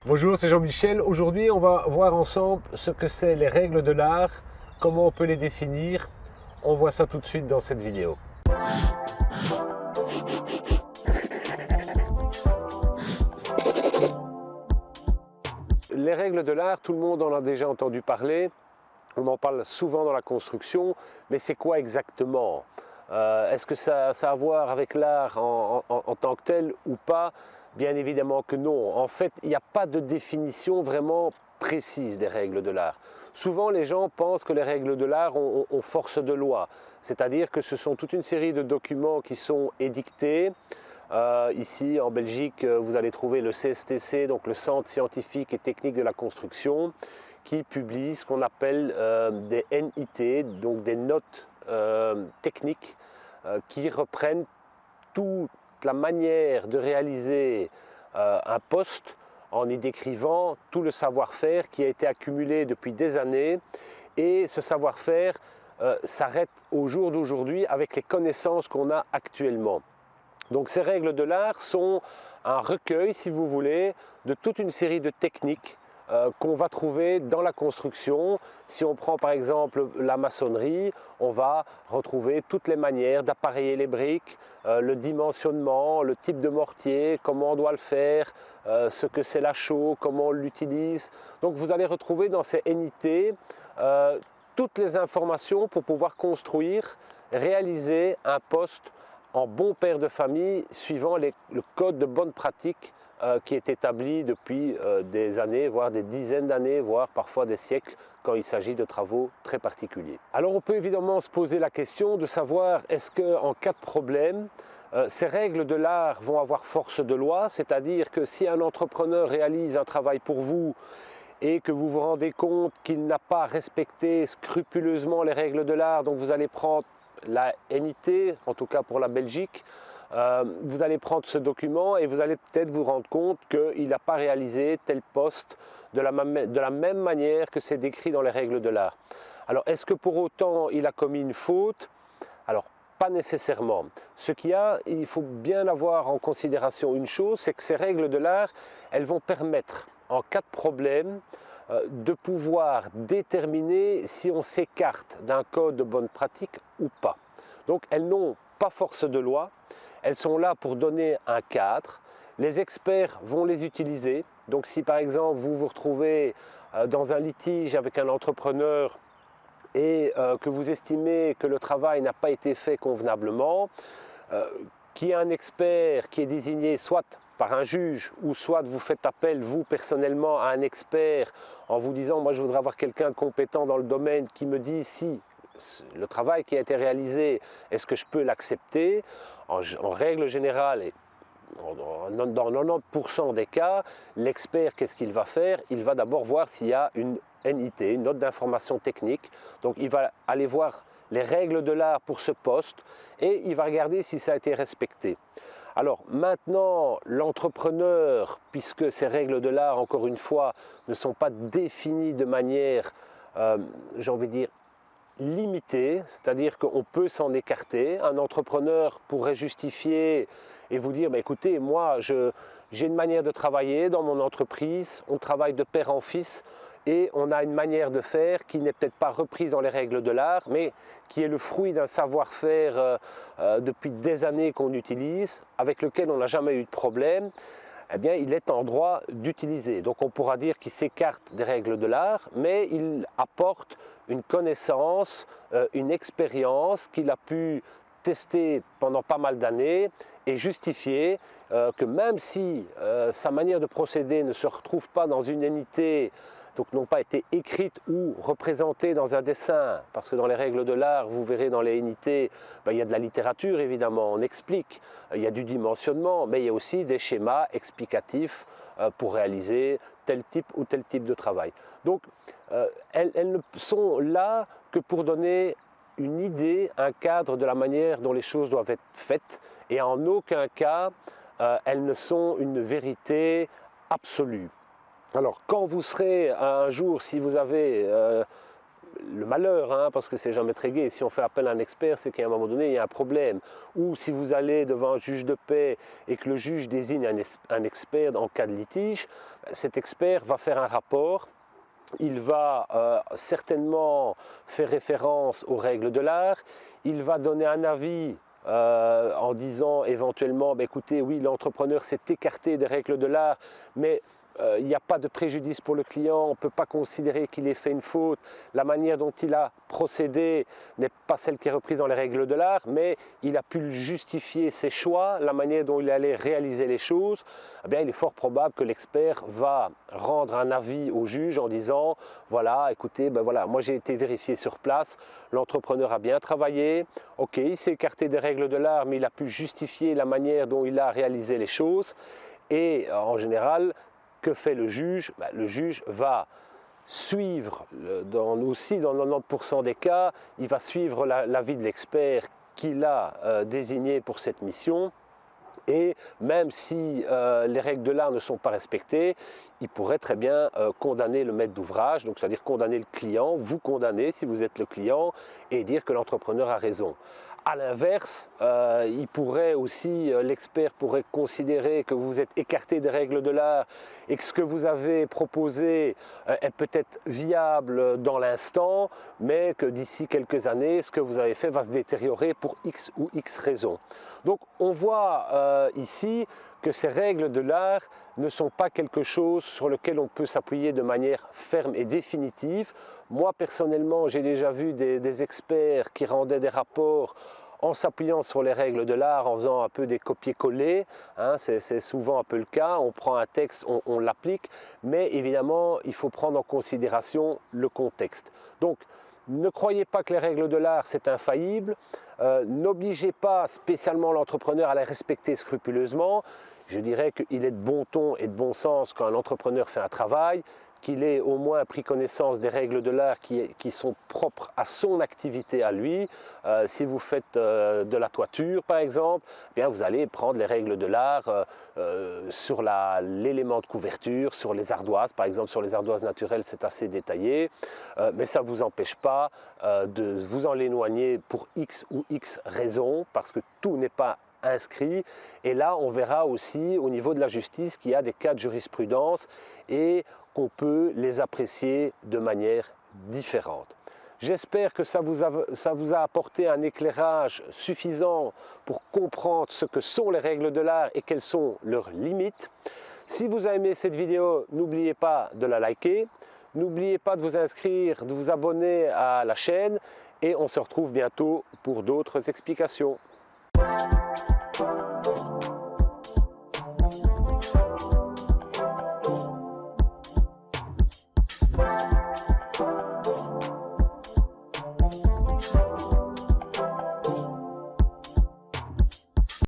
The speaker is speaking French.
Bonjour, c'est Jean-Michel. Aujourd'hui, on va voir ensemble ce que c'est les règles de l'art, comment on peut les définir. On voit ça tout de suite dans cette vidéo. Les règles de l'art, tout le monde en a déjà entendu parler. On en parle souvent dans la construction, mais c'est quoi exactement? Est-ce que ça a à voir avec l'art en tant que tel ou pas? Bien évidemment que non. En fait, il n'y a pas de définition vraiment précise des règles de l'art. Souvent, les gens pensent que les règles de l'art ont force de loi, c'est-à-dire que ce sont toute une série de documents qui sont édictés. Ici, en Belgique, vous allez trouver le CSTC, donc le Centre scientifique et technique de la construction, qui publie ce qu'on appelle des NIT, donc des notes techniques qui reprennent toute la manière de réaliser un poste en y décrivant tout le savoir-faire qui a été accumulé depuis des années, et ce savoir-faire s'arrête au jour d'aujourd'hui avec les connaissances qu'on a actuellement. Donc ces règles de l'art sont un recueil, si vous voulez, de toute une série de techniques qu'on va trouver dans la construction. Si on prend par exemple la maçonnerie, on va retrouver toutes les manières d'appareiller les briques, le dimensionnement, le type de mortier, comment on doit le faire, ce que c'est la chaux, comment on l'utilise. Donc vous allez retrouver dans ces NIT toutes les informations pour pouvoir construire, réaliser un poste en bon père de famille, suivant le code de bonne pratique qui est établi depuis des années, voire des dizaines d'années, voire parfois des siècles, quand il s'agit de travaux très particuliers. Alors on peut évidemment se poser la question de savoir, est-ce qu'en cas de problème, ces règles de l'art vont avoir force de loi, c'est-à-dire que si un entrepreneur réalise un travail pour vous et que vous vous rendez compte qu'il n'a pas respecté scrupuleusement les règles de l'art, donc vous allez prendre la NIT, en tout cas pour la Belgique, vous allez prendre ce document et vous allez peut-être vous rendre compte qu'il n'a pas réalisé tel poste de la même manière que c'est décrit dans les règles de l'art. Alors, est-ce que pour autant il a commis une faute? Alors, pas nécessairement. Ce qu'il y a, il faut bien avoir en considération une chose, c'est que ces règles de l'art, elles vont permettre, en cas de problème, de pouvoir déterminer si on s'écarte d'un code de bonne pratique ou pas. Donc elles n'ont pas force de loi, elles sont là pour donner un cadre. Les experts vont les utiliser. Donc si par exemple vous vous retrouvez dans un litige avec un entrepreneur et que vous estimez que le travail n'a pas été fait convenablement, qu'il y ait un expert qui est désigné soit par un juge, ou soit vous faites appel, vous personnellement, à un expert en vous disant « moi je voudrais avoir quelqu'un de compétent dans le domaine qui me dit si le travail qui a été réalisé, est-ce que je peux l'accepter ?» En règle générale, et dans 90% des cas, l'expert, qu'est-ce qu'il va faire? Il va d'abord voir s'il y a une NIT, une note d'information technique. Donc il va aller voir les règles de l'art pour ce poste et il va regarder si ça a été respecté. Alors maintenant, l'entrepreneur, puisque ces règles de l'art, encore une fois, ne sont pas définies de manière, j'ai envie de dire, limitée, c'est-à-dire qu'on peut s'en écarter. Un entrepreneur pourrait justifier et vous dire, bah, écoutez, moi j'ai une manière de travailler dans mon entreprise, on travaille de père en fils, et on a une manière de faire qui n'est peut-être pas reprise dans les règles de l'art, mais qui est le fruit d'un savoir-faire depuis des années qu'on utilise, avec lequel on n'a jamais eu de problème. Eh bien, il est en droit d'utiliser. Donc on pourra dire qu'il s'écarte des règles de l'art, mais il apporte une connaissance, une expérience qu'il a pu tester pendant pas mal d'années et justifier que même si sa manière de procéder ne se retrouve pas dans une unité, donc n'ont pas été écrites ou représentées dans un dessin, parce que dans les règles de l'art, vous verrez dans les unités, il y a de la littérature évidemment, on explique, il y a du dimensionnement, mais il y a aussi des schémas explicatifs pour réaliser tel type ou tel type de travail. Donc elles ne sont là que pour donner une idée, un cadre de la manière dont les choses doivent être faites, et en aucun cas elles ne sont une vérité absolue. Alors quand vous serez un jour, si vous avez le malheur, hein, parce que c'est jamais très gai. Si on fait appel à un expert, c'est qu'à un moment donné, il y a un problème. Ou si vous allez devant un juge de paix et que le juge désigne un expert en cas de litige, cet expert va faire un rapport. Il va certainement faire référence aux règles de l'art. Il va donner un avis en disant éventuellement, bah, écoutez, oui, l'entrepreneur s'est écarté des règles de l'art, mais il n'y a pas de préjudice pour le client, on ne peut pas considérer qu'il ait fait une faute. La manière dont il a procédé n'est pas celle qui est reprise dans les règles de l'art, mais il a pu justifier ses choix, la manière dont il allait réaliser les choses. Eh bien, il est fort probable que l'expert va rendre un avis au juge en disant, voilà, écoutez, ben voilà, moi j'ai été vérifié sur place, l'entrepreneur a bien travaillé, ok, il s'est écarté des règles de l'art, mais il a pu justifier la manière dont il a réalisé les choses. Et en général, que fait le juge? Ben, le juge va suivre, aussi dans 90% des cas, il va suivre l'avis de l'expert qu'il a désigné pour cette mission. Et même si les règles de l'art ne sont pas respectées, il pourrait très bien condamner le maître d'ouvrage, donc c'est-à-dire condamner le client, vous condamner si vous êtes le client, et dire que l'entrepreneur a raison. À l'inverse, il pourrait aussi, l'expert pourrait considérer que vous vous êtes écarté des règles de l'art et que ce que vous avez proposé est peut-être viable dans l'instant, mais que d'ici quelques années, ce que vous avez fait va se détériorer pour X ou X raisons. Donc on voit ici que ces règles de l'art ne sont pas quelque chose sur lequel on peut s'appuyer de manière ferme et définitive. Moi personnellement, j'ai déjà vu des experts qui rendaient des rapports en s'appuyant sur les règles de l'art, en faisant un peu des copier-coller, hein, c'est souvent un peu le cas, on prend un texte, on l'applique, mais évidemment il faut prendre en considération le contexte. Donc ne croyez pas que les règles de l'art c'est infaillible, n'obligez pas spécialement l'entrepreneur à les respecter scrupuleusement. Je dirais qu'il est de bon ton et de bon sens quand un entrepreneur fait un travail, qu'il ait au moins pris connaissance des règles de l'art qui sont propres à son activité à lui. Si vous faites de la toiture par exemple, eh bien vous allez prendre les règles de l'art sur l'élément de couverture, sur les ardoises, par exemple sur les ardoises naturelles c'est assez détaillé, mais ça ne vous empêche pas de vous en éloigner pour X ou X raisons, parce que tout n'est pas inscrit. Et là on verra aussi au niveau de la justice qu'il y a des cas de jurisprudence et qu'on peut les apprécier de manière différente. J'espère que ça vous a apporté un éclairage suffisant pour comprendre ce que sont les règles de l'art et quelles sont leurs limites. Si vous avez aimé cette vidéo, n'oubliez pas de la liker, n'oubliez pas de vous inscrire, de vous abonner à la chaîne et on se retrouve bientôt pour d'autres explications.